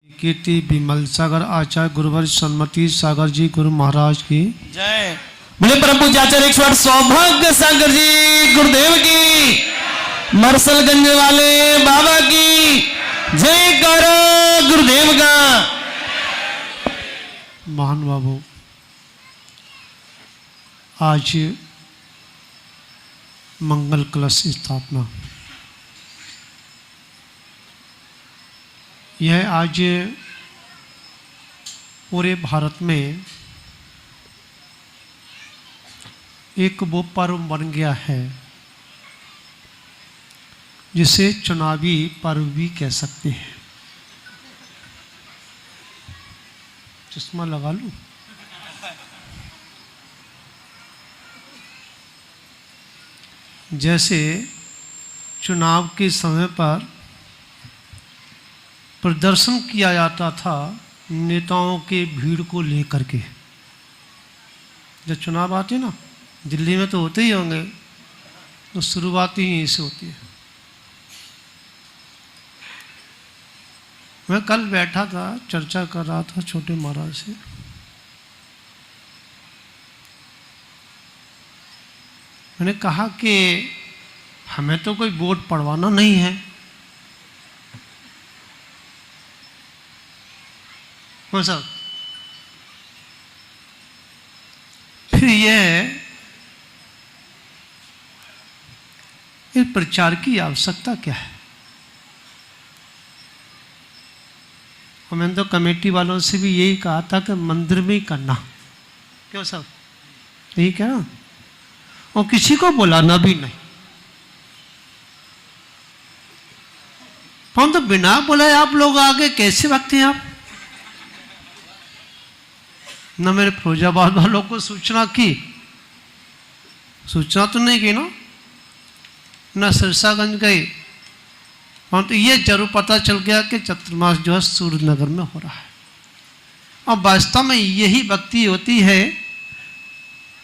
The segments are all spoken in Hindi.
कीर्ति विमल सागर आचार्य गुरुवर सन्मति सागर जी गुरु महाराज की जय। बोले परम पूज्य आचार्य 108 सौभाग्य सागर जी गुरुदेव की, मरसलगंज वाले बाबा की जय करो गुरुदेव का। महान बाबू, आज मंगल कलश स्थापना, यह आज पूरे भारत में एक वो पर्व बन गया है जिसे चुनावी पर्व भी कह सकते हैं। चश्मा लगा लूं? जैसे चुनाव के समय पर प्रदर्शन किया जाता था नेताओं के भीड़ को लेकर के, जब चुनाव आते ना, दिल्ली में तो होते ही होंगे, तो शुरुआत ही यहीं से होती है। मैं कल बैठा था, चर्चा कर रहा था छोटे महाराज से, मैंने कहा कि हमें तो कोई वोट पड़वाना नहीं है, कौन सा, फिर यह इस प्रचार की आवश्यकता क्या है? और मैंने तो कमेटी वालों से भी यही कहा था कि मंदिर में ही करना, क्यों सब यही क्या, और किसी को बुलाना भी नहीं। हम तो बिना बुलाए आप लोग आगे कैसे भागते हैं आप? न मेरे फिरोजाबाद वालों को सूचना की, सूचना तो नहीं की ना, न सिरसागंज गई, परंतु ये जरूर पता चल गया कि चतुर्मास जो है सूर्यनगर में हो रहा है। और वास्तव में यही भक्ति होती है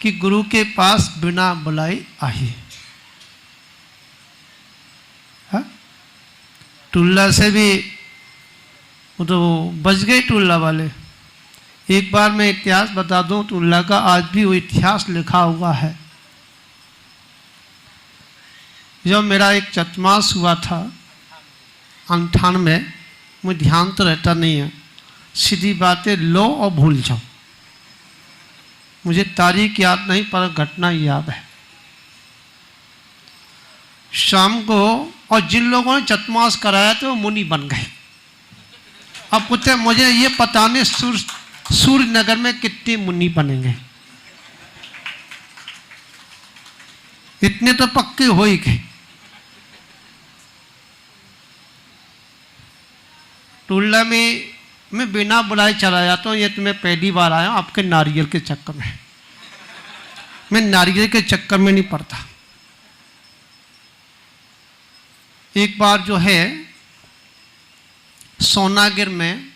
कि गुरु के पास बिना बुलाए आई। टुल्ला से भी वो तो बच गए टुल्ला वाले। एक बार मैं इतिहास बता दूं, टुल्ला का आज भी वो इतिहास लिखा हुआ है। जब मेरा एक चतुर्मास हुआ था 98, मुझे ध्यान तो रहता नहीं है, सीधी बातें लो और भूल जाओ, मुझे तारीख याद नहीं पर घटना याद है। शाम को, और जिन लोगों ने चतुर्मास कराया तो वो मुनि बन गए। अब पूछते मुझे ये पता नहीं सूर्यनगर में कितने मुनि बनेंगे, इतने तो पक्के हो ही गए। टुल्ला में मैं बिना बुलाए चला जाता हूँ, ये तो मैं पहली बार आया हूँ आपके नारियल के चक्कर में। मैं नारियल के चक्कर में नहीं पड़ता। एक बार जो है सोनागिर में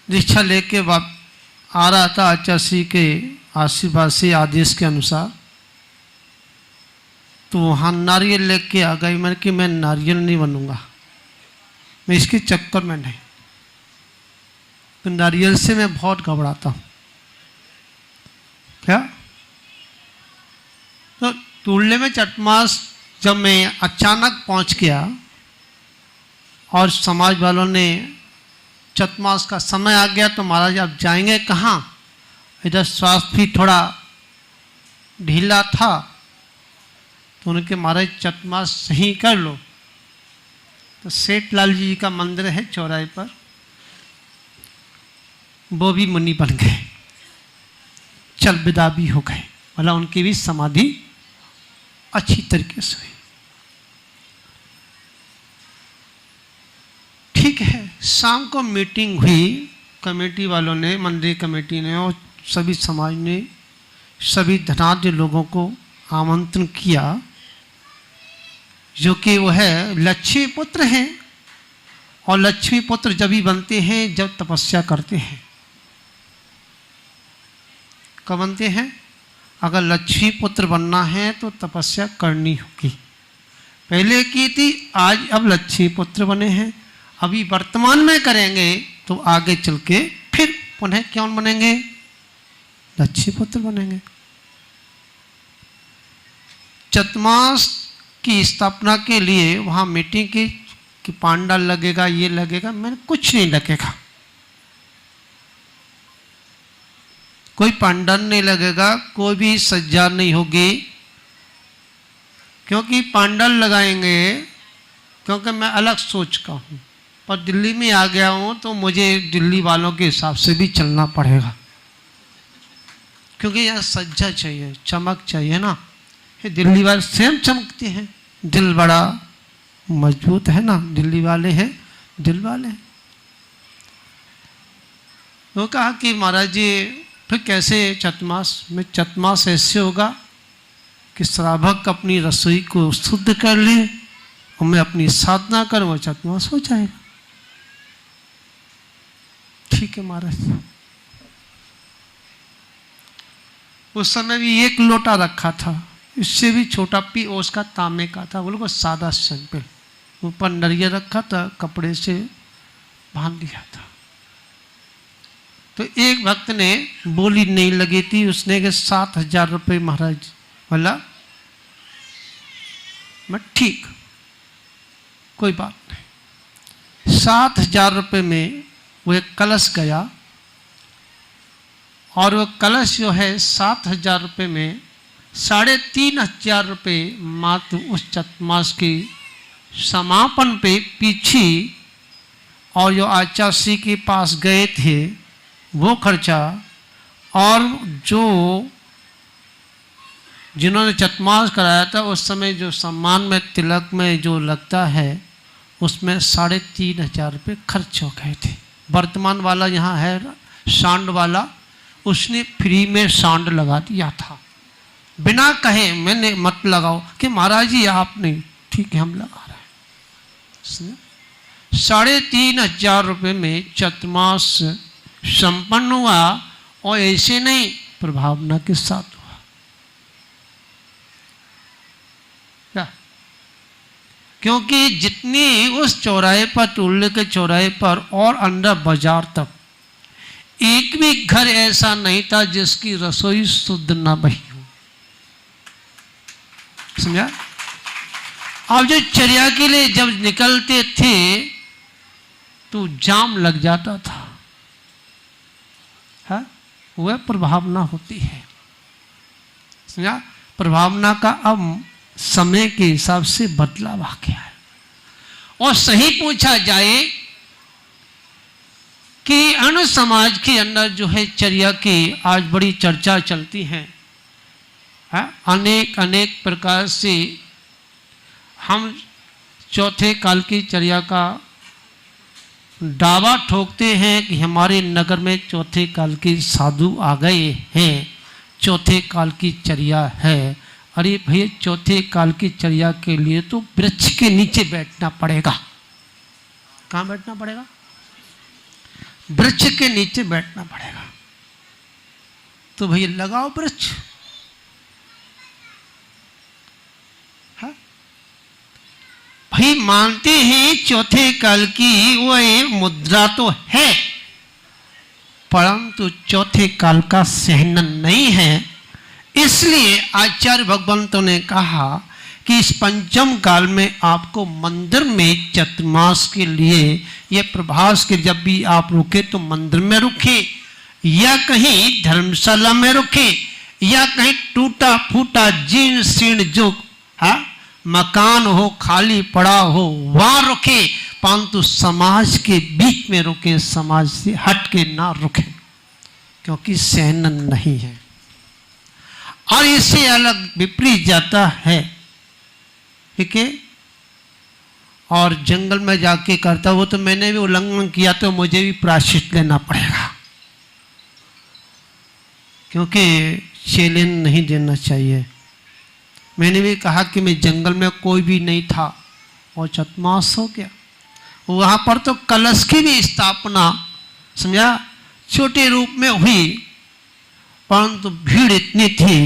दीक्षा लेके आ रहा था आचार्य के आशीर्वाद से, आदेश के अनुसार, तो वहाँ नारियल लेके आ गई। मैंने कि मैं नारियल नहीं बनूंगा, मैं इसके चक्कर में नहीं, तो नारियल से मैं बहुत घबराता हूँ। क्या तो टुल्ले में चतुर्मास जब मैं अचानक पहुँच गया और समाज वालों ने चतुर्मास का समय आ गया, तो महाराज अब जाएंगे कहाँ, इधर स्वास्थ्य भी थोड़ा ढीला था, तो उनके महाराज चतुर्मास सही कर लो। तो सेठ लाल जी का मंदिर है चौराहे पर, वो भी मुनि बन गए, चल विदा भी हो गए, मतलब उनकी भी समाधि अच्छी तरीके से हुई। ठीक है, शाम को मीटिंग हुई, कमेटी वालों ने, मंदिर कमेटी ने और सभी समाज ने सभी धनाढ्य लोगों को आमंत्रण किया, जो कि वो है लक्ष्मी पुत्र हैं। और लक्ष्मी पुत्र जब भी बनते हैं जब तपस्या करते हैं। कब बनते हैं? अगर लक्ष्मी पुत्र बनना है तो तपस्या करनी होगी। पहले की थी, आज अब लक्ष्मी पुत्र बने हैं। अभी वर्तमान में करेंगे तो आगे चल के फिर पुनः कौन बनेंगे? लक्ष्मी पुत्र बनेंगे। चतुर्मास की स्थापना के लिए वहां मीटिंग की कि पांडाल लगेगा, ये लगेगा, मैंने कुछ नहीं लगेगा, कोई पांडाल नहीं लगेगा, कोई भी सज्जा नहीं होगी। क्योंकि पांडाल लगाएंगे, क्योंकि मैं अलग सोच का हूँ, पर दिल्ली में आ गया हूँ तो मुझे दिल्ली वालों के हिसाब से भी चलना पड़ेगा, क्योंकि यहाँ सज्जा चाहिए, चमक चाहिए ना। ये दिल्ली वाले स्वयं चमकते हैं, दिल बड़ा मजबूत है ना, दिल्ली वाले हैं, दिल वाले हैं। वो कहा कि महाराज जी फिर कैसे चतुर्मास में? चतुर्मास ऐसे होगा कि श्रावक अपनी रसोई को शुद्ध कर ले और मैं अपनी साधना करूँ, चतुर्मास हो जाएगा। ठीक है महाराज। उस समय भी एक लोटा रखा था, इससे भी छोटा पीओस का, तांबे का था, वो लोग सादा सिंपल, ऊपर नरिया रखा था, कपड़े से बांध दिया था। तो एक भक्त ने बोली नहीं लगी थी, उसने के 7,000 रुपये महाराज बोला। मैं ठीक, कोई बात नहीं। 7,000 रुपये में वो एक कलश गया, और वो कलश जो है 7,000 रुपये में 3,500 रुपये मात्र उस चतुर्मास के समापन पे पीछे और जो आचार्य के पास गए थे वो खर्चा, और जो जिन्होंने चतुर्मास कराया था उस समय जो सम्मान में तिलक में जो लगता है उसमें 3,500 रुपये खर्च हो गए थे। वर्तमान वाला यहाँ है सांड वाला, उसने फ्री में सांड लगा दिया था, बिना कहे मैंने मत लगाओ कि महाराज जी आप नहीं, ठीक है हम लगा रहे हैं। 3,500 रुपये में चतुर्मास संपन्न हुआ, और ऐसे नहीं प्रभावना के साथ हुआ। क्या? क्योंकि जितनी उस चौराहे पर, टोले के चौराहे पर और अंदर बाजार तक एक भी घर ऐसा नहीं था जिसकी रसोई शुद्ध न बही हो। समझा? अब जो चर्या के लिए जब निकलते थे तो जाम लग जाता था, है? वह प्रभावना होती है। समझा? प्रभावना का अब समय के हिसाब से बदलाव आ गया है। और सही पूछा जाए कि अनु समाज के अंदर जो है चर्या की आज बड़ी चर्चा चलती है, अनेक अनेक प्रकार से हम चौथे काल की चर्या का दावा ठोकते हैं कि हमारे नगर में चौथे काल के साधु आ गए हैं, चौथे काल की चर्या है। अरे भैया, चौथे काल की चर्या के लिए तो वृक्ष के नीचे बैठना पड़ेगा। कहाँ बैठना पड़ेगा? वृक्ष के नीचे बैठना पड़ेगा। तो भैया लगाओ वृक्ष। भाई मानते हैं चौथे काल की वह मुद्रा तो है, परंतु चौथे काल का सहनन नहीं है। इसलिए आचार्य भगवंतों ने कहा कि इस पंचम काल में आपको मंदिर में चतुर्मास के लिए या प्रभास के जब भी आप रुके तो मंदिर में रुके, या कहीं धर्मशाला में रुके, या कहीं टूटा फूटा जीर्ण शीर्ण जो मकान हो, खाली पड़ा हो, वहां रुके, परंतु समाज के बीच में रुके, समाज से हट के ना रुके, क्योंकि सहनन नहीं है। और इससे अलग विपरीत जाता है, ठीक है। और जंगल में जाके करता, वो तो मैंने भी उल्लंघन किया तो मुझे भी प्रायश्चित लेना पड़ेगा, क्योंकि चैलेंज नहीं देना चाहिए। मैंने भी कहा कि मैं जंगल में कोई भी नहीं था और चतुर्मास हो गया। वहाँ पर तो कलश की भी स्थापना, समझा, छोटे रूप में हुई, परंतु भीड़ इतनी थी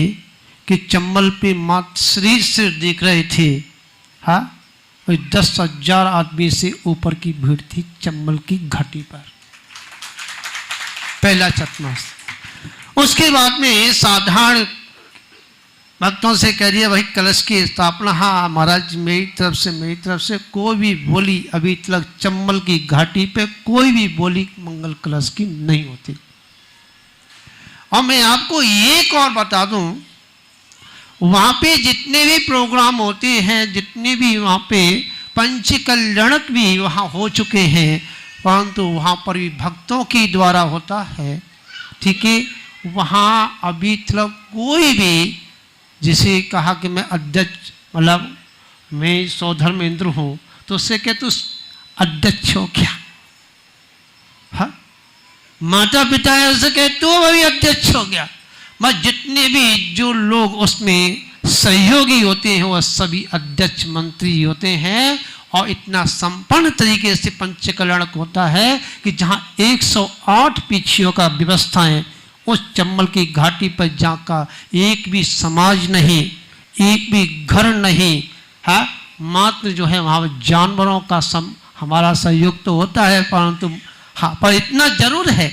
कि चंबल पे मात्र शरीर से देख रहे थे। हाँ, वही 10,000 आदमी से ऊपर की भीड़ थी चंबल की घाटी पर, पहला चतमास। उसके बाद में साधारण भक्तों से कह दिया भाई कलश की स्थापना, हाँ महाराज मेरी तरफ से कोई भी बोली अभी तक चंबल की घाटी पे कोई भी बोली मंगल कलश की नहीं होती। और मैं आपको एक और बता दूं, वहां पे जितने भी प्रोग्राम होते हैं, जितने भी वहां पे पंच कल्याणक भी वहां हो चुके हैं, परंतु वहां पर भी भक्तों के द्वारा होता है, ठीक है। वहां अभी तक कोई भी जिसे कहा कि मैं अध्यक्ष, मतलब मैं सौधर्मेंद्र हूं, तो उससे क्या तू अध्यक्ष हो क्या? हाँ, माता पिता है उससे कहे तो अभी अध्यक्ष हो गया। मैं जितने भी जो लोग उसमें सहयोगी होते हैं वह सभी अध्यक्ष मंत्री होते हैं। और इतना संपन्न तरीके से पंच कल्याणक होता है कि जहां 108 पीछियों का व्यवस्था है, उस चंबल की घाटी पर जाकर एक भी समाज नहीं, एक भी घर नहीं है, मात्र जो है वहाँ जानवरों का हमारा सहयोग तो होता है, परंतु हाँ, पर इतना जरूर है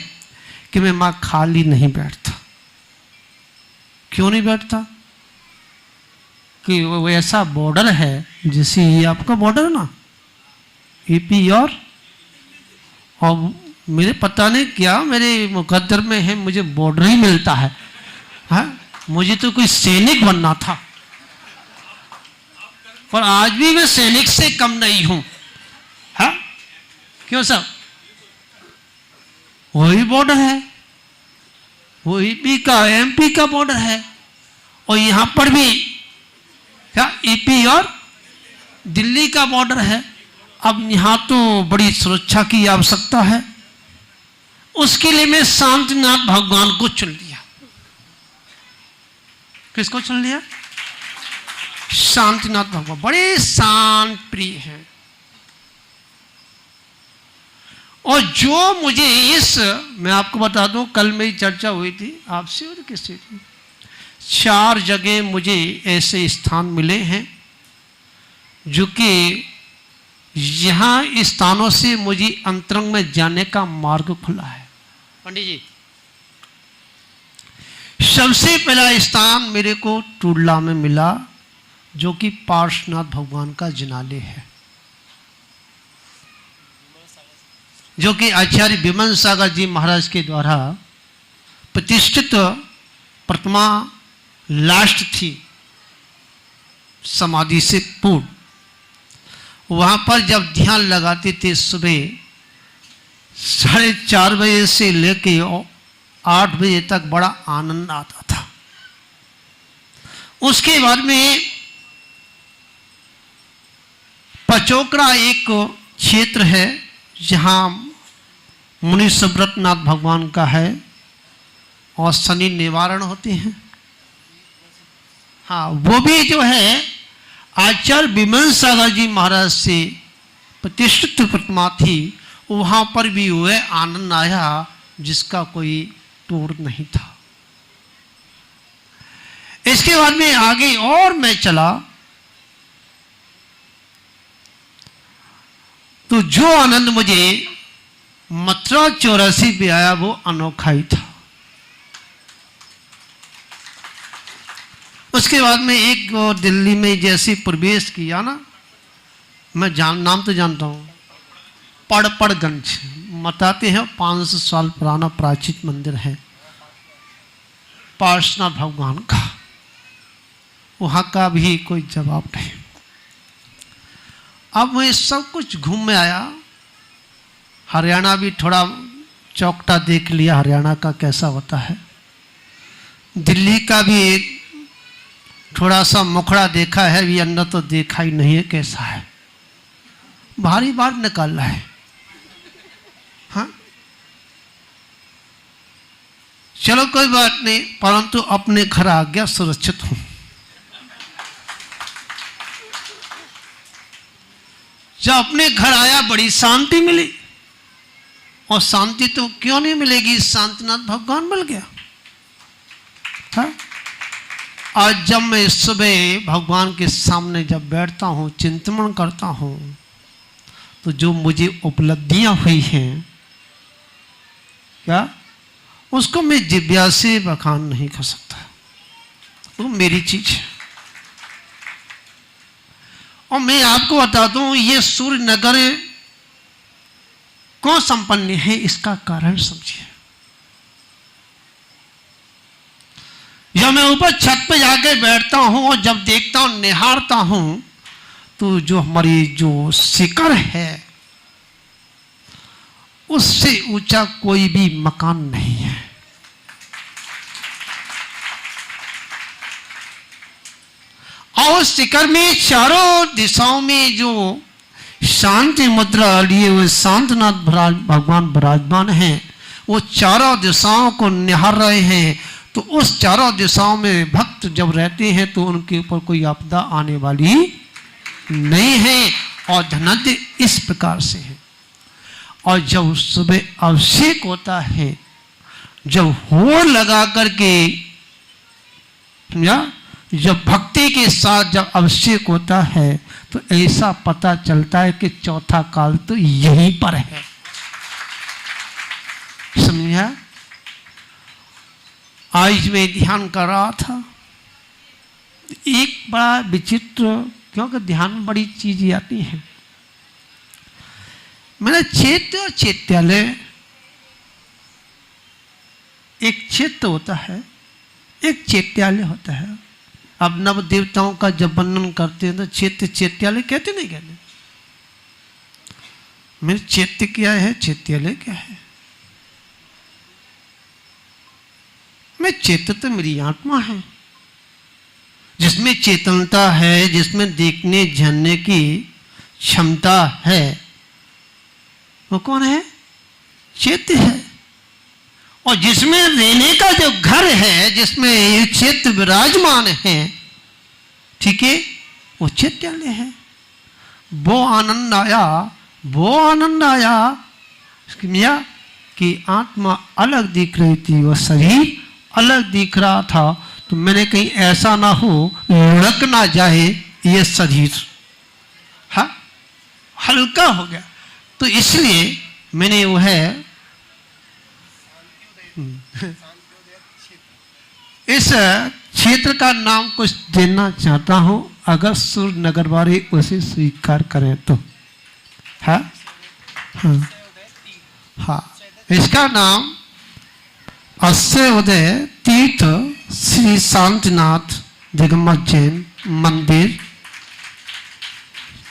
कि मैं माँ खाली नहीं बैठता। क्यों नहीं बैठता? कि वो ऐसा बॉर्डर है, जैसे ये आपका बॉर्डर है ना, यूपी और मेरे पता नहीं क्या मेरे मुकद्दर में है, मुझे बॉर्डर ही मिलता है। हाँ, मुझे तो कोई सैनिक बनना था, पर आज भी मैं सैनिक से कम नहीं हूं। हाँ, क्यों साहब? वही बॉर्डर है, वो यूपी का एमपी का बॉर्डर है, और यहां पर भी क्या यूपी और दिल्ली का बॉर्डर है। अब यहां तो बड़ी सुरक्षा की आवश्यकता है, उसके लिए मैं शांतिनाथ भगवान को चुन लिया। किसको चुन लिया? शांतिनाथ भगवान बड़े शांत प्रिय हैं। और जो मुझे मैं आपको बता दूं, कल मेरी चर्चा हुई थी आपसे और किससे थी, 4 जगह मुझे ऐसे स्थान मिले हैं जो कि यहाँ स्थानों से मुझे अंतरंग में जाने का मार्ग खुला है। पंडित जी, सबसे पहला स्थान मेरे को टुडला में मिला, जो कि पार्श्वनाथ भगवान का जिनालय है, जो कि आचार्य विमल सागर जी महाराज के द्वारा प्रतिष्ठित प्रतिमा लास्ट थी समाधि से पूर्व। वहां पर जब ध्यान लगाते थे सुबह 4:30 बजे से लेके 8 बजे तक बड़ा आनंद आता था। उसके बाद में पचोकड़ा एक क्षेत्र है जहां मुनि सुब्रतनाथ भगवान का है और शनि निवारण होते हैं। हाँ, वो भी जो है आचार्य विमल सागर जी महाराज से प्रतिष्ठित प्रतिमा थी, वहां पर भी हुए आनंद आया जिसका कोई तोड़ नहीं था। इसके बाद में आगे और मैं चला तो जो आनंद मुझे मथुरा 84 भी आया वो अनोखा ही था। उसके बाद में एक दिल्ली में जैसे प्रवेश किया ना, मैं नाम तो जानता हूँ, पड़पड़गंज बताते हैं 500 साल पुराना प्राचीन मंदिर है पार्श्वनाथ भगवान का, वहाँ का भी कोई जवाब नहीं। अब मैं सब कुछ घूम में आया, हरियाणा भी थोड़ा चौकटा देख लिया, हरियाणा का कैसा होता है, दिल्ली का भी एक थोड़ा सा मुखड़ा देखा है, भी अंदर तो देखा ही नहीं है कैसा है, भारी बार निकालना है। हाँ, चलो कोई बात नहीं, परंतु अपने घर आ गया, सुरक्षित हूं। जब अपने घर आया बड़ी शांति मिली, और शांति तो क्यों नहीं मिलेगी, शांतिनाथ भगवान मिल गया। हाँ? आज जब मैं सुबह भगवान के सामने जब बैठता हूँ, चिंतन करता हूँ, तो जो मुझे उपलब्धियां हुई हैं, क्या उसको मैं जिव्या से बखान नहीं कर सकता। वो मेरी चीज है। और मैं आपको बता दूं, ये सूर्य नगर क्यों संपन्न है, इसका कारण समझिए। जब मैं ऊपर छत पे जाके बैठता हूं और जब देखता हूं, निहारता हूं, तो जो हमारी जो शिखर है, उससे ऊंचा कोई भी मकान नहीं है। और शिखर में चारों दिशाओं में जो शांति मुद्रा लिए हुए शांतनाथ भगवान विराजमान हैं, वो चारों दिशाओं को निहार रहे हैं। तो उस चारों दिशाओं में भक्त जब रहते हैं तो उनके ऊपर कोई आपदा आने वाली नहीं है। और धनंजय इस प्रकार से है। और जब सुबह अभिषेक होता है, जब होड़ लगा करके, समझा, जब भक्ति के साथ जब अभिषेक होता है, तो ऐसा पता चलता है कि चौथा काल तो यहीं पर है। समझा? आज मैं ध्यान कर रहा था, एक बड़ा विचित्र, क्योंकि ध्यान में बड़ी चीजें आती हैं। मैंने चैत्य और चैत्यालय, एक चैत्य होता है, एक चैत्यालय होता है। अब नव देवताओं का जब वर्णन करते हैं तो चैत्य चैत्यालय कहते नहीं कहते। मेरे चैत्य क्या है, चैत्यालय क्या है? मैं चैत्य तो मेरी आत्मा है, जिसमें चेतनता है, जिसमें देखने जानने की क्षमता है। वो कौन है? चैत्य है। और जिसमें रहने का जो घर है, जिसमें ये चैत्य विराजमान है, ठीक है, वो चैत्यालय है। वो आनंद आया, वो आनंद आया कि आत्मा अलग दिख रही थी, वो शरीर अलग दिख रहा था। तो मैंने कहीं ऐसा ना हो, लुढ़क ना जाए ये शरीर, हाँ, हल्का हो गया। तो इसलिए मैंने वो है इस क्षेत्र का नाम कुछ देना चाहता हूं, अगर सूर्य नगर वाले उसे स्वीकार करें तो। हाँ हाँ हाँ, इसका नाम अस्य उदय तीर्थ श्री शांतिनाथ दिगंबर जैन मंदिर,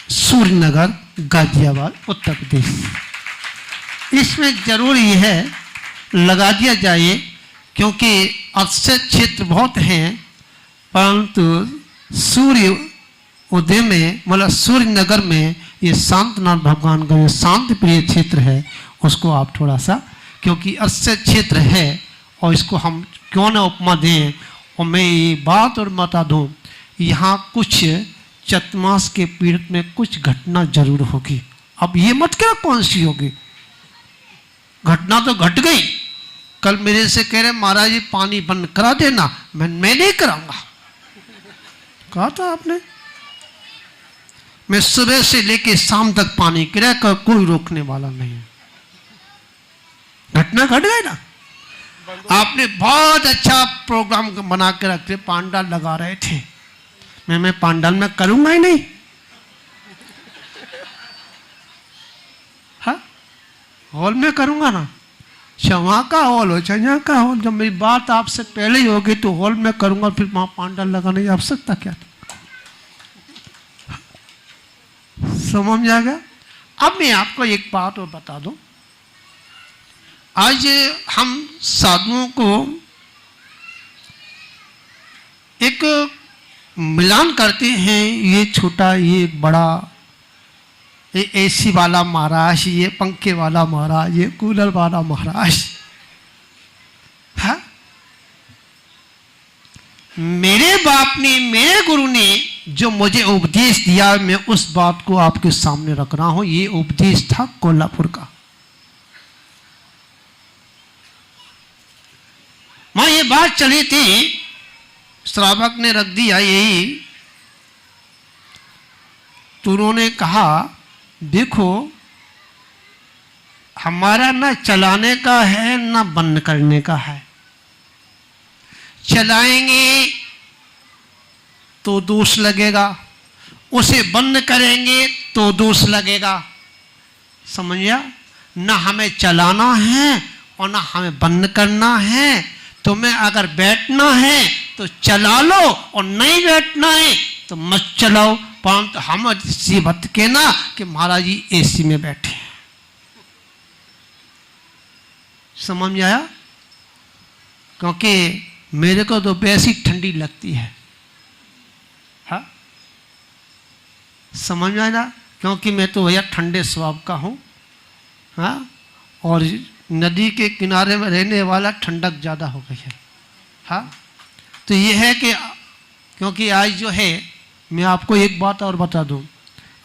सूर्यनगर, गाजियाबाद, उत्तर प्रदेश। इसमें जरूर ये है लगा दिया जाए, क्योंकि अक्षय क्षेत्र बहुत हैं, परंतु सूर्य उदय में, मतलब सूर्य नगर में, ये शांतनाथ भगवान का ये शांति प्रिय क्षेत्र है, उसको आप थोड़ा सा, क्योंकि अक्षय क्षेत्र है और इसको हम क्यों ना उपमा दें। और मैं ये बात और बता दूं, यहाँ कुछ चतमास के पीरियड में कुछ घटना जरूर होगी। अब ये मत क्या कौन सी होगी घटना, तो घट गई। कल मेरे से कह रहे महाराज जी पानी बंद करा देना, मैं नहीं कराऊंगा। कहा था आपने, मैं सुबह से लेके शाम तक पानी गिरा कर कोई रोकने वाला नहीं है। घटना घट गई ना। आपने बहुत अच्छा प्रोग्राम बना के रखते, पांडाल लगा रहे थे, मैं पांडाल में करूंगा ही नहीं। हाँ, हॉल में करूंगा ना, वहां का हॉल हो चाहे यहाँ का हॉल। जब मेरी बात आपसे पहले ही होगी तो हॉल में करूंगा, फिर वहां पांडाल लगाने की आवश्यकता क्या था? समझ जाएगा। अब मैं आपको एक बात और बता दूं, आज हम साधुओं को एक मिलान करते हैं, ये छोटा, ये बड़ा, ये एसी वाला महाराज, ये पंखे वाला महाराज, ये कूलर वाला महाराज। हाँ, मेरे बाप ने, मेरे गुरु ने जो मुझे उपदेश दिया, मैं उस बात को आपके सामने रख रहा हूं। ये उपदेश था कोल्हापुर का। वहां ये बात चली थी, श्रावक ने रख दिया यही, तो उन्होंने कहा देखो हमारा ना चलाने का है ना बंद करने का है। चलाएंगे तो दोष लगेगा, उसे बंद करेंगे तो दोष लगेगा। समझिया, ना हमें चलाना है और ना हमें बंद करना है। तुम्हें अगर बैठना है तो चला लो और नहीं बैठना है तो मत चलाओ, परंतु हम इसी बात के ना कि महाराज जी एसी में बैठे हैं। समझ में आया? क्योंकि मेरे को तो वैसी ठंडी लगती है। हाँ, समझ में आया? क्योंकि मैं तो भैया ठंडे स्वभाव का हूँ। हाँ, और नदी के किनारे में रहने वाला ठंडक ज़्यादा हो गई है। हाँ, तो ये है कि क्योंकि आज जो है, मैं आपको एक बात और बता दूं,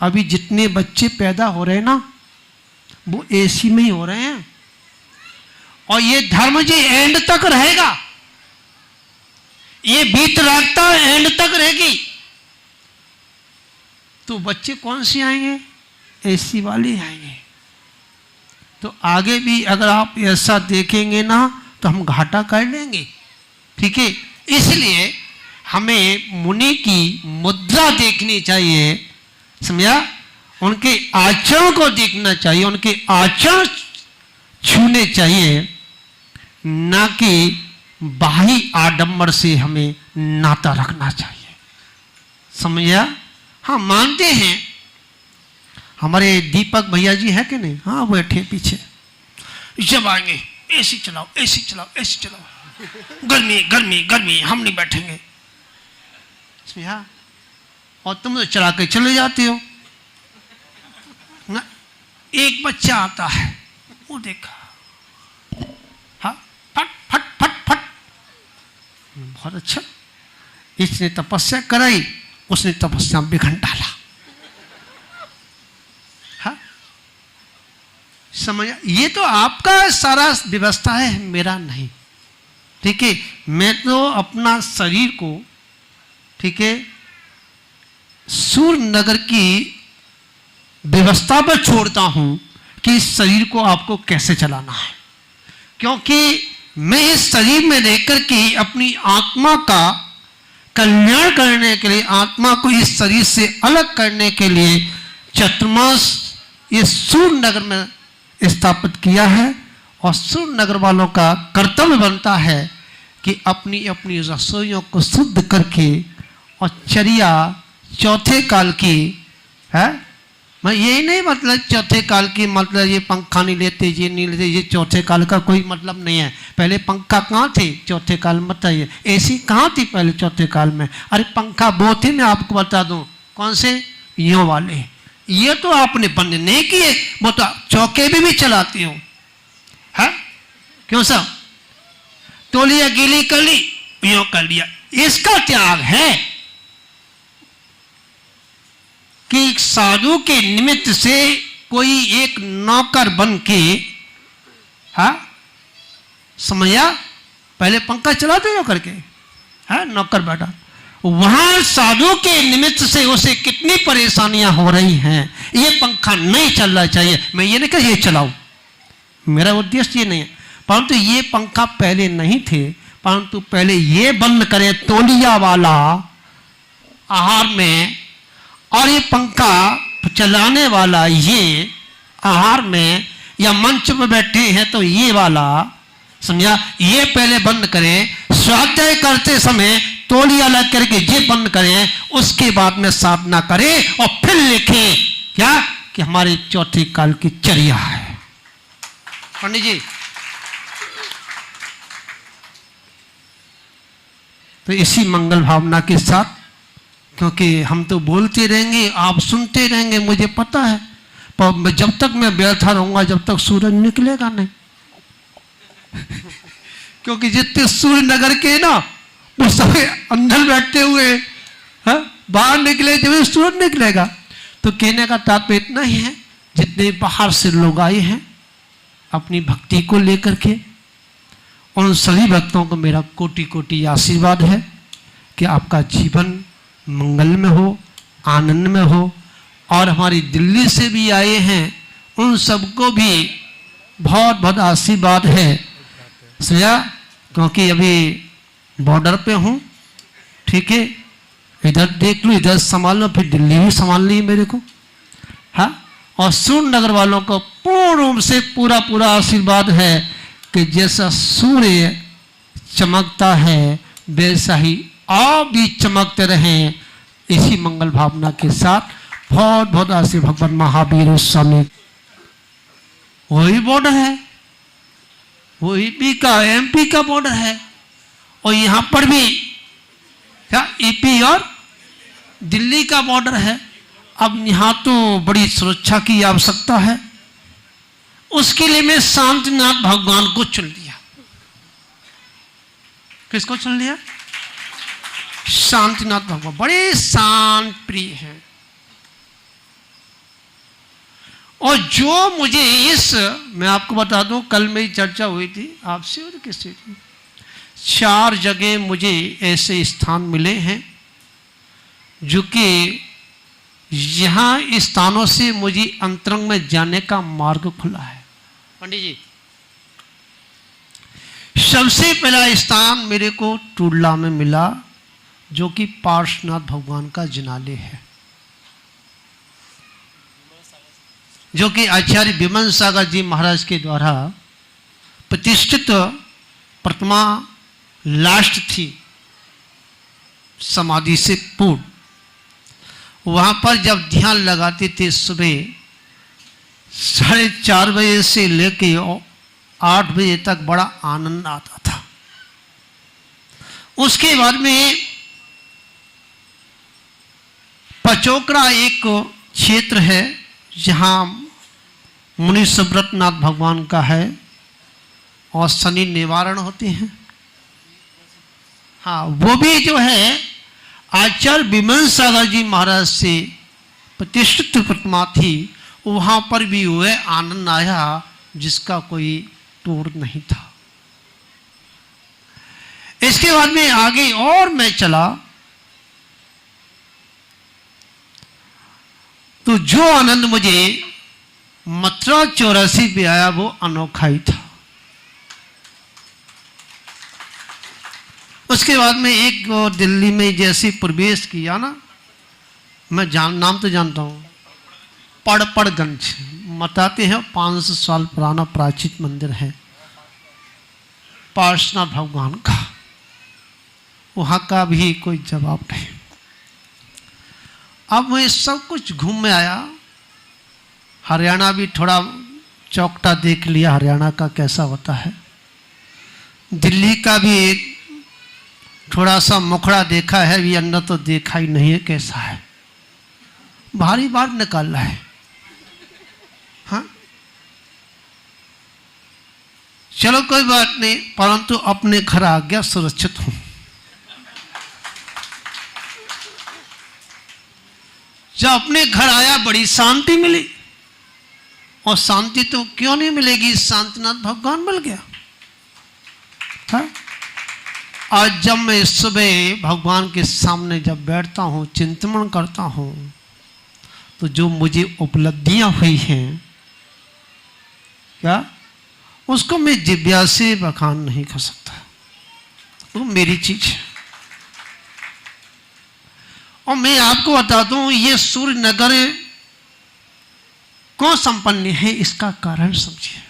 अभी जितने बच्चे पैदा हो रहे हैं ना वो एसी में ही हो रहे हैं, और ये धर्म जी एंड तक रहेगा, ये वीतरागता एंड तक रहेगी। तो बच्चे कौन से आएंगे? एसी वाले आएंगे। तो आगे भी अगर आप ऐसा देखेंगे ना तो हम घाटा कर लेंगे। ठीक है, इसलिए हमें मुनि की मुद्रा देखनी चाहिए। समझा? उनके आचरण को देखना चाहिए, उनके आचरण छूने चाहिए, ना कि बाह्य आडंबर से हमें नाता रखना चाहिए। समझा? हाँ, मानते हैं हमारे दीपक भैया जी है कि नहीं? हाँ, बैठे पीछे। जब आएंगे एसी चलाओ, एसी चलाओ, एसी चलाओ, गर्मी गर्मी गर्मी, हम नहीं बैठेंगे। समझा? और तुम तो चला के चले जाते हो ना। एक बच्चा आता है, वो देखा, हाँ, फट फट फट फट, बहुत अच्छा, इसने तपस्या कराई, उसने तपस्या बिघन डाला। हाँ, समझ? ये तो आपका सारा व्यवस्था है, मेरा नहीं। ठीक है, मैं तो अपना शरीर को, ठीक है, सूर्य नगर की व्यवस्था पर छोड़ता हूं कि इस शरीर को आपको कैसे चलाना है। क्योंकि मैं इस शरीर में रहकर के अपनी आत्मा का कल्याण करने के लिए, आत्मा को इस शरीर से अलग करने के लिए चतुर्मास ये सूर्य नगर में स्थापित किया है। और सूर्य नगर वालों का कर्तव्य बनता है कि अपनी अपनी रसोइयों को शुद्ध करके और चर्या चौथे काल की है। मैं यही नहीं मतलब चौथे काल की मतलब ये पंखा नहीं लेते, ये नहीं लेते, ये चौथे काल का कोई मतलब नहीं है। पहले पंखा कहाँ थे चौथे काल में? बताइए। एसी कहाँ थी पहले चौथे काल में? अरे पंखा वो थे, मैं आपको बता दूं कौन से, यो वाले। ये तो आपने बंद नहीं किए, वो तो चौके भी चलाती हो है। क्यों साहब? तोलिया गीली कर ली, यो कर लिया। इसका त्याग है कि साधु के निमित्त से कोई एक नौकर बन के, हाँ, समझा, पहले पंखा चलाते हो करके, हाँ, नौकर बैठा, वहां साधु के निमित्त से उसे कितनी परेशानियां हो रही हैं। ये पंखा नहीं चलना चाहिए। मैं ये नहीं कह ये चलाओ, मेरा उद्देश्य ये नहीं है, परंतु ये पंखा पहले नहीं थे, परंतु पहले ये बंद करें तौलिया वाला आहार में, और ये पंखा चलाने वाला ये आहार में, या मंच पर बैठे हैं तो ये वाला, समझा, ये पहले बंद करें। स्वाध्याय करते समय तौलिया लग करके ये बंद करें, उसके बाद में साधना करें और फिर लिखें क्या कि हमारे चौथे काल की चर्या है। पंडित जी, तो इसी मंगल भावना के साथ, क्योंकि हम तो बोलते रहेंगे, आप सुनते रहेंगे, मुझे पता है, पर जब तक मैं बैठा रहूंगा जब तक सूरज निकलेगा नहीं। क्योंकि जितने सूर्य नगर के ना वो सब अंदर बैठे हुए हैं, बाहर निकले जब सूरज निकलेगा। तो कहने का तात्पर्य इतना ही है, जितने बाहर से लोग आए हैं अपनी भक्ति को लेकर के, उन सभी भक्तों को मेरा कोटि कोटि आशीर्वाद है कि आपका जीवन मंगल में हो, आनंद में हो। और हमारी दिल्ली से भी आए हैं उन सबको भी बहुत बहुत आशीर्वाद है समझा, क्योंकि अभी बॉर्डर पे हूँ, ठीक है। इधर देख लो, इधर संभाल लो, फिर दिल्ली भी संभालनी है मेरे को, हाँ। और सूर्यनगर वालों को पूर्ण रूप से पूरा पूरा आशीर्वाद है कि जैसा सूर्य चमकता है वैसा ही आप भी चमकते रहें, इसी मंगल भावना के साथ। बहुत बहुत आशीर्वाद भगवान महावीर स्वामी। वही बॉर्डर है, वो ईपी का एमपी का बॉर्डर है, और यहाँ पर भी क्या ईपी और दिल्ली का बॉर्डर है। अब यहाँ तो बड़ी सुरक्षा की आवश्यकता है, उसके लिए मैं शांतिनाथ भगवान को चुन लिया। किसको चुन लिया? शांतिनाथ भगवान बड़े शांत प्रिय हैं। और जो मुझे मैं आपको बता दूं, कल मेरी चर्चा हुई थी आपसे और किससे थी, 4 जगह मुझे ऐसे स्थान मिले हैं जो कि यहाँ स्थानों से मुझे अंतरंग में जाने का मार्ग खुला है। पंडित जी, सबसे पहला स्थान मेरे को टुडला में मिला, जो कि पार्श्वनाथ भगवान का जिनालय है, जो कि आचार्य विमल सागर जी महाराज के द्वारा प्रतिष्ठित प्रतिमा लास्ट थी समाधि से पूर्व। वहाँ पर जब ध्यान लगाते थे सुबह 4:30 बजे से लेके 8 बजे तक बड़ा आनंद आता था। उसके बाद में पचोकड़ा एक क्षेत्र है जहाँ मुनि सुब्रतनाथ भगवान का है और शनि निवारण होते हैं। हाँ, वो भी जो है आचार्य विमल सागर जी महाराज से प्रतिष्ठित प्रतिमा थी, वहाँ पर भी हुए आनंद आया जिसका कोई तोड़ नहीं था। इसके बाद में आगे और मैं चला तो जो आनंद मुझे मथुरा 84 पे आया वो अनोखा ही था। उसके बाद में एक दिल्ली में जैसे प्रवेश किया ना, मैं नाम तो जानता हूँ, पड़पड़गंज बताते हैं 500 साल पुराना प्राचीन मंदिर है पार्श्वनाथ भगवान का। वहाँ का भी कोई जवाब नहीं। अब मैं सब कुछ घूम में आया, हरियाणा भी थोड़ा चौकटा देख लिया, हरियाणा का कैसा होता है। दिल्ली का भी एक थोड़ा सा मुखड़ा देखा है, भी अंदर तो देखा ही नहीं है कैसा है, भारी बार निकाल रहा है। हाँ चलो कोई बात नहीं, परंतु अपने घर आ गया, सुरक्षित हूं। जब अपने घर आया बड़ी शांति मिली, और शांति तो क्यों नहीं मिलेगी, शांतिनाथ भगवान मिल गया। हाँ? आज जब मैं सुबह भगवान के सामने जब बैठता हूँ, चिंतन करता हूँ, तो जो मुझे उपलब्धियां हुई हैं क्या, उसको मैं जिज्ञासा से बखान नहीं कर सकता, वो मेरी चीज है। और मैं आपको बता दूं, ये सूर्य नगर क्यों संपन्न है, इसका कारण समझिए।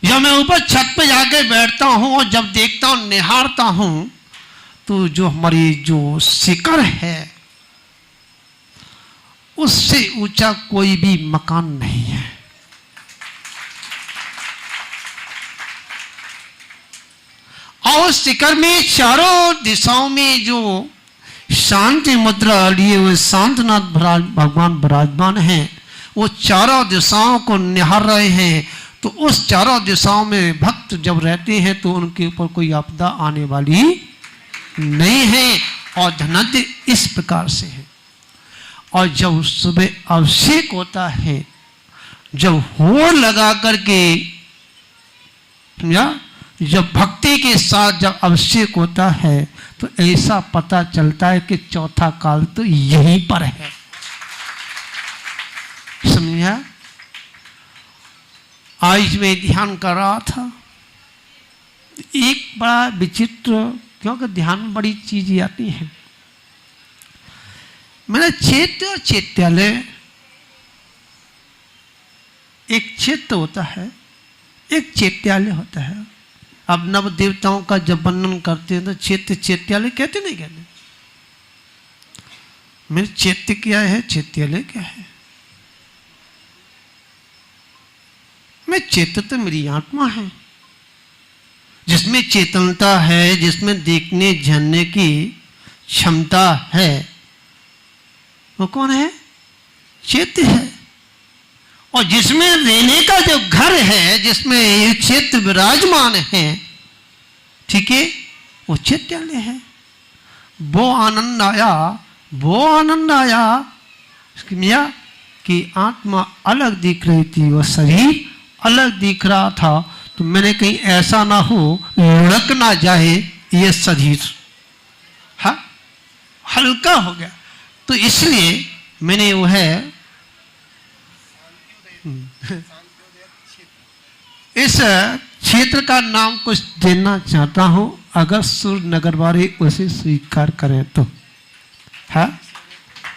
जब मैं ऊपर छत पे जाके बैठता हूं और जब देखता हूं, निहारता हूं, तो जो हमारी जो शिखर है उससे ऊंचा कोई भी मकान नहीं है। और शिखर में चारों दिशाओं में जो शांति मुद्रा लिए हुए शांतनाथ भगवान विराजमान हैं, वो चारों दिशाओं को निहार रहे हैं। तो उस चारों दिशाओं में भक्त जब रहते हैं तो उनके ऊपर कोई आपदा आने वाली नहीं है। और धनंजय इस प्रकार से है। और जब सुबह अभिषेक होता है, जब होड़ लगा करके समझा, जब भक्ति के साथ जब अभिषेक होता है तो ऐसा पता चलता है कि चौथा काल तो यहीं पर है। समझा? आज मैं ध्यान कर रहा था, एक बड़ा विचित्र, क्योंकि ध्यान में बड़ी चीजें आती हैं। मैंने चैत्य और चैत्यालय, एक चैत्य होता है, एक चैत्यालय होता है। अब नव देवताओं का जब वर्णन करते हैं तो चैत्य चैत्यालय कहते नहीं कहते? मेरे चैत्य क्या है, चैत्यालय क्या है? मैं चैत्य तो मेरी आत्मा है, जिसमें चेतनता है, जिसमें देखने जानने की क्षमता है, वो कौन है? चैत्य है। और जिसमें रहने का जो घर है, जिसमें ये चैत्य विराजमान है, ठीक है, वो चैत्यालय है। वो आनंद आया, वो आनंद आया कि आत्मा अलग दिख रही थी, वो शरीर अलग दिख रहा था। तो मैंने कहीं ऐसा ना हो लुढ़क ना जाए ये शरीर, हाँ, हल्का हो गया। तो इसलिए मैंने वो है इस क्षेत्र का नाम कुछ देना चाहता हूं, अगर सूर्य नगर वाले उसे स्वीकार करें तो। हाँ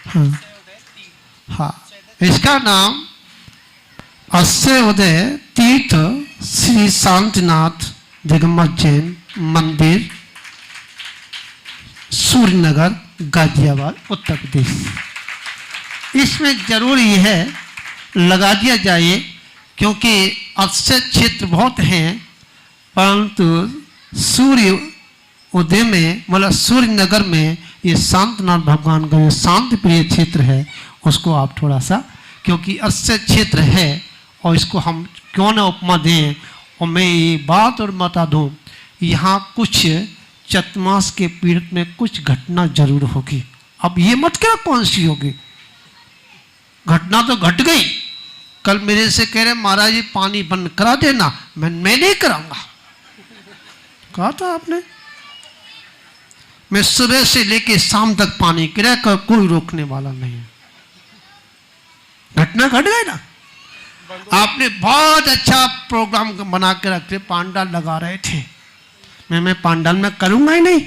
हाँ हाँ, इसका नाम अस्य उदय तीर्थ श्री शांतिनाथ दिगंबर जैन मंदिर, सूर्यनगर, गाजियाबाद, उत्तर प्रदेश। इसमें जरूर ये है लगा दिया जाए, क्योंकि अक्षय क्षेत्र बहुत हैं, परंतु सूर्य उदय में, मतलब सूर्य नगर में ये शांतनाथ भगवान का जो शांति प्रिय क्षेत्र है, उसको आप थोड़ा सा, क्योंकि अक्षय क्षेत्र है और इसको हम क्यों ना उपमा दें। और मैं ये बात और बता दूं, यहाँ कुछ चतमास के पीड़ित में कुछ घटना जरूर होगी। अब ये मत क्या कौन सी होगी घटना, तो घट गई। कल मेरे से कह रहे महाराज जी पानी बंद करा देना, मैं नहीं कराऊंगा। कहा था आपने, मैं सुबह से लेके शाम तक पानी गिरा कर कोई रोकने वाला नहीं है। घटना घट गई ना। आपने बहुत अच्छा प्रोग्राम बना के रखते, पांडाल लगा रहे थे, मैं पांडाल में करूंगा ही नहीं।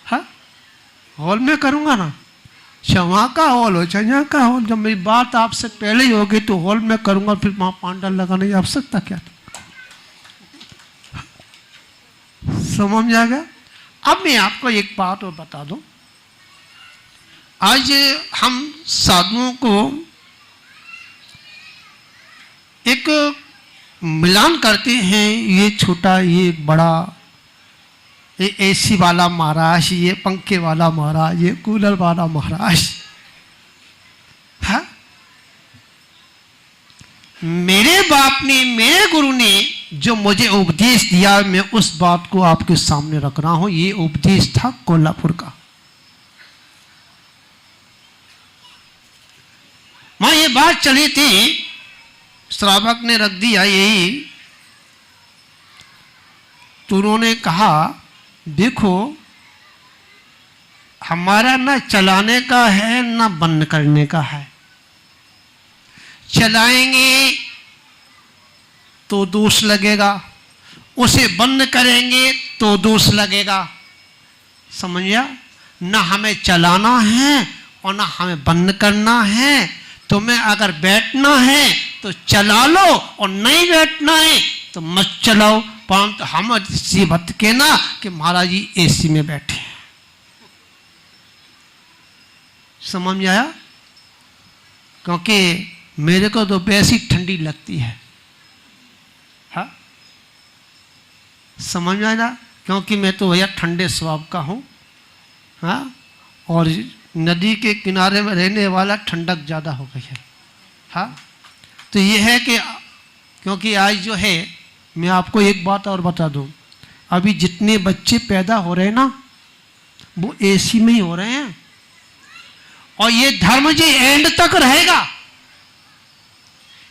हाँ, हॉल में करूंगा ना, वहां का हॉल हो चाहे यहाँ का हॉल। जब मेरी बात आपसे पहले ही होगी तो हॉल में करूंगा, फिर वहां पांडाल लगाने की आवश्यकता क्या था? समझ आ गया? अब मैं आपको एक बात और बता दूं, आज हम साधुओं को एक मिलान करते हैं, ये छोटा, ये बड़ा, ये एसी वाला महाराज, ये पंखे वाला महाराज, ये कूलर वाला महाराज। हाँ, मेरे बाप ने, मेरे गुरु ने जो मुझे उपदेश दिया, मैं उस बात को आपके सामने रख रहा हूं। ये उपदेश था कोल्हापुर का। वहां ये बात चली थी, श्रावक ने रख दिया यही, तो उन्होंने कहा देखो हमारा ना चलाने का है ना बंद करने का है। चलाएंगे तो दोष लगेगा, उसे बंद करेंगे तो दोष लगेगा। समझिया? ना हमें चलाना है और ना हमें बंद करना है। तुम्हें अगर बैठना है तो चला लो और नहीं बैठना है तो मत चलाओ। परंतु हम इसी बात कहना कि महाराज जी एसी में बैठे। समझ में आया? क्योंकि मेरे को तो वैसी ठंडी लगती है। हाँ, समझ में आया? क्योंकि मैं तो भैया ठंडे स्वभाव का हूँ। हाँ, और नदी के किनारे में रहने वाला ठंडक ज़्यादा हो गई है। हाँ, तो ये है कि क्योंकि आज जो है, मैं आपको एक बात और बता दूं, अभी जितने बच्चे पैदा हो रहे हैं ना, वो एसी में ही हो रहे हैं। और ये धर्म जी एंड तक रहेगा।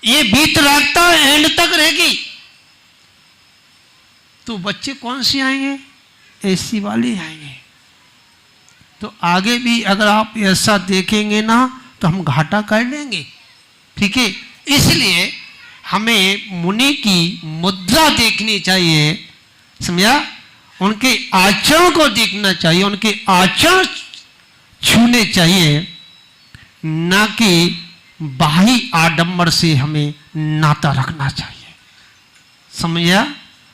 ये वीतरागता एंड तक रहेगी, तो बच्चे कौन से आएंगे? एसी वाले आएंगे। तो आगे भी अगर आप ऐसा देखेंगे ना तो हम घाटा कर लेंगे। ठीक है, इसलिए हमें मुनि की मुद्रा देखनी चाहिए, समझा? उनके आचरण को देखना चाहिए, उनके आचरण छूने चाहिए, ना कि बाही आडंबर से हमें नाता रखना चाहिए। समझा?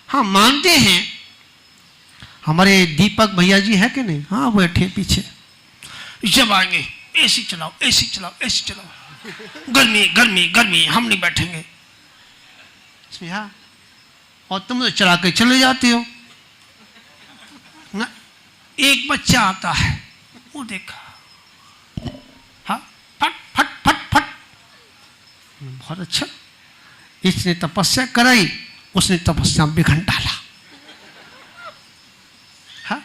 हाँ, मानते हैं हमारे दीपक भैया जी है कि नहीं? हाँ, बैठे पीछे, जब आएंगे एसी चलाओ, एसी चलाओ, एसी चलाओ, गर्मी गर्मी गर्मी, हम नहीं बैठेंगे। समझा? और तुम तो चला के चले जाते हो ना। एक बच्चा आता है, वो देखा, हाँ, फट फट फट फट, बहुत अच्छा, इसने तपस्या कराई, उसने तपस्या बिघन डाला। हाँ,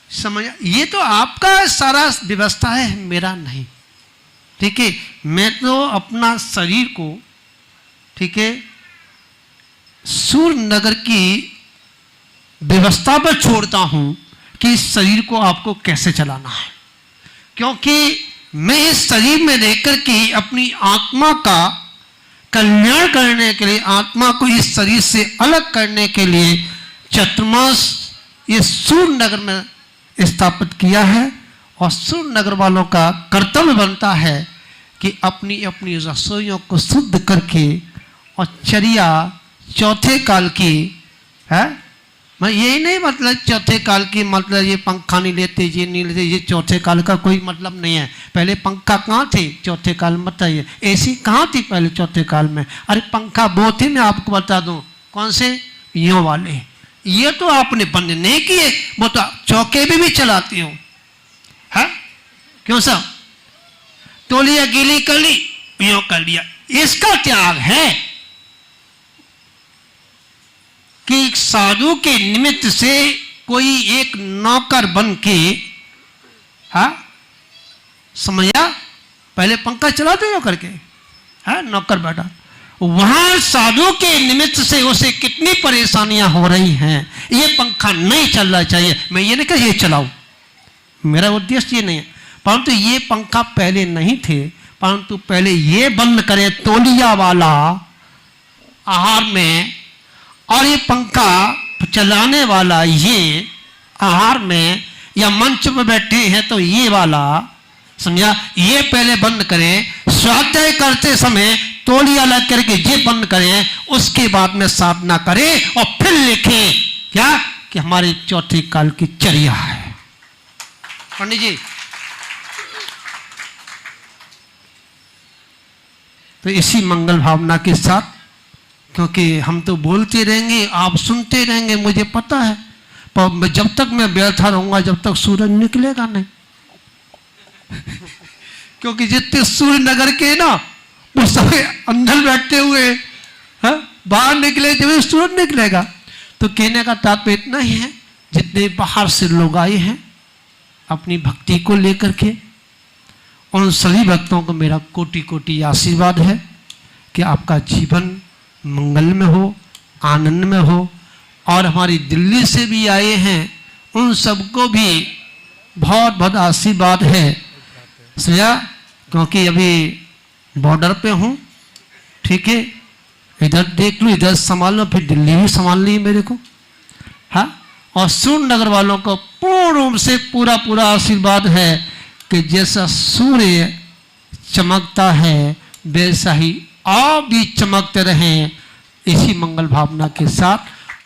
समझ? ये तो आपका सारा व्यवस्था है, मेरा नहीं। ठीक है, मैं तो अपना शरीर को, ठीक है, सूर्य नगर की व्यवस्था पर छोड़ता हूं कि इस शरीर को आपको कैसे चलाना है, क्योंकि मैं इस शरीर में रहकर के अपनी आत्मा का कल्याण करने के लिए, आत्मा को इस शरीर से अलग करने के लिए चतुर्मास ये सूर्य नगर में स्थापित किया है। और सूर्य नगर वालों का कर्तव्य बनता है कि अपनी अपनी रसोइयों को शुद्ध करके और चर्या चौथे काल की है। मैं यही नहीं मतलब चौथे काल की मतलब ये पंखा नहीं लेते, ये नहीं लेते, ये चौथे काल का कोई मतलब नहीं है। पहले पंखा कहाँ थे चौथे काल में? बताइए। एसी कहाँ थी पहले चौथे काल में? अरे पंखा वो थे, मैं आपको बता दूं कौन से, यो वाले। ये तो आपने बंद नहीं किए, वो तो चौके भी चलाते हो है। क्यों साहब? तोलिया गीली कर ली, यो कर लिया। इसका त्याग है कि साधु के निमित्त से कोई एक नौकर बन के, हाँ, समझा? पहले पंखा चलाते हो करके, हाँ, नौकर बैठा, वहां साधु के निमित्त से उसे कितनी परेशानियां हो रही हैं। ये पंखा नहीं चलना चाहिए। मैं ये नहीं कह ये चलाओ, मेरा उद्देश्य ये नहीं है, परंतु ये पंखा पहले नहीं थे, परंतु पहले ये बंद करें तौलिया वाला आहार में, और ये पंखा चलाने वाला ये आहार में, या मंच पर बैठे हैं तो ये वाला, समझा? ये पहले बंद करें। स्वाध्याय करते समय तौलिया लग करके ये बंद करें, उसके बाद में साधना करें और फिर लिखें क्या कि हमारी चौथे काल की चर्या है। पंडित जी, तो इसी मंगल भावना के साथ, क्योंकि हम तो बोलते रहेंगे, आप सुनते रहेंगे, मुझे पता है, पर जब तक मैं बैठा रहूंगा जब तक सूरज निकलेगा नहीं। क्योंकि जितने सूर्य नगर के ना वो सब अंदर बैठते हुए है, बाहर निकले जब सूरज निकलेगा। तो कहने का तात्पर्य इतना ही है, जितने बाहर से लोग आए हैं अपनी भक्ति को लेकर के, उन सभी भक्तों को मेरा कोटि कोटि आशीर्वाद है कि आपका जीवन मंगल में हो, आनंद में हो। और हमारी दिल्ली से भी आए हैं उन सबको भी बहुत बहुत आशीर्वाद है, समझा? क्योंकि अभी बॉर्डर पे हूँ, ठीक है, इधर देख लो, इधर संभाल लो, फिर दिल्ली भी संभाल ली मेरे को, हाँ। और सूर्य नगर वालों को पूर्ण रूप से पूरा पूरा आशीर्वाद है कि जैसा सूर्य चमकता है वैसा ही आप भी चमकते रहें। इसी मंगल भावना के साथ